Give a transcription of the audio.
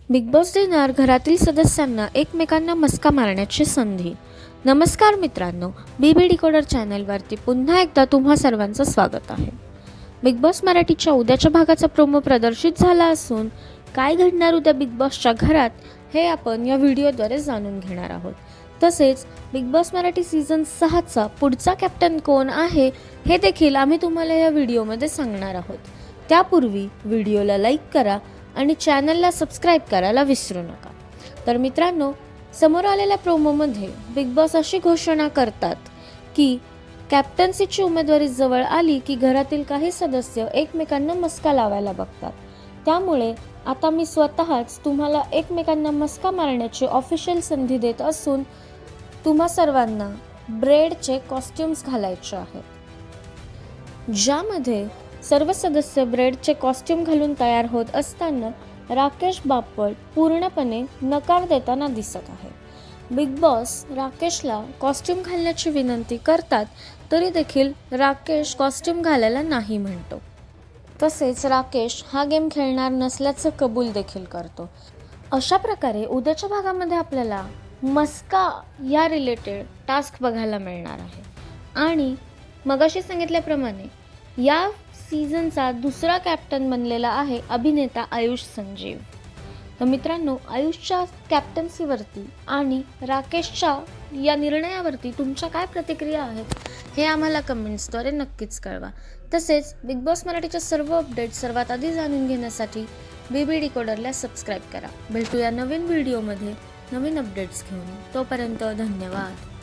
Big boss देणार घरातील सदस्यांना एकमेकांना मस्का मारण्याची संधी. नमस्कार मित्रांनो, बीबी डिकोडर चॅनलवरती पुन्हा एकदा तुम्हा सर्वांचं स्वागत आहे. बिग बॉस मराठीच्या उद्याच्या भागाचा प्रोमो प्रदर्शित झाला असून काय घडणार उद्या बिग बॉसच्या घरात हे आपण या व्हिडिओद्वारे जाणून घेणार आहोत. तसेच बिग बॉस मराठी सीझन 6चा पुढचा कॅप्टन कोण आहे हे देखील आम्ही तुम्हाला या व्हिडिओमध्ये सांगणार आहोत. त्यापूर्वी व्हिडिओला लाईक करा आणि चॅनलला सबस्क्राईब करायला विसरू नका. तर मित्रांनो, समोर आलेल्या प्रोमोमध्ये बिग बॉस अशी घोषणा करतात की कॅप्टन्सीची उमेदवारी जवळ आली की घरातील काही सदस्य एकमेकांना मस्का लावायला बघतात. त्यामुळे आता मी स्वतःच तुम्हाला एकमेकांना मस्का मारण्याची ऑफिशियल संधी देत असून तुम्हा सर्वांना ब्रेडचे कॉस्ट्युम्स घालायचे आहेत, ज्यामध्ये सर्व सदस्य ब्रेडचे कॉस्ट्यूम घालून तयार होत असताना राकेश बापट पूर्णपणे नकार देताना दिसत आहे. बिग बॉस राकेशला कॉस्ट्यूम घालण्याची विनंती करतात, तरी देखील राकेश कॉस्ट्यूम घालायला नाही म्हणतो. तसेच राकेश हा गेम खेळणार नसल्याचं कबूल देखील करतो. अशा प्रकारे उद्याच्या भागामध्ये आपल्याला मस्का या रिलेटेड टास्क बघायला मिळणार आहे. आणि मगाशी सांगितल्याप्रमाणे या सीझनचा दुसरा कॅप्टन बनलेला आहे अभिनेता आयुष संजीव. तर मित्रांनो, आयुषच्या कॅप्टन्सीवरती आणि राकेशच्या या निर्णयावरती तुमच्या काय प्रतिक्रिया आहेत हे आम्हाला कमेंट्सद्वारे नक्कीच कळवा. तसेच बिग बॉस मराठीच्या सर्व अपडेट सर्वात आधी जाणून घेण्यासाठी बीबी डिकोडरला सबस्क्राईब करा. भेटूया नवीन व्हिडिओमध्ये नवीन अपडेट्स घेऊन. तोपर्यंत धन्यवाद.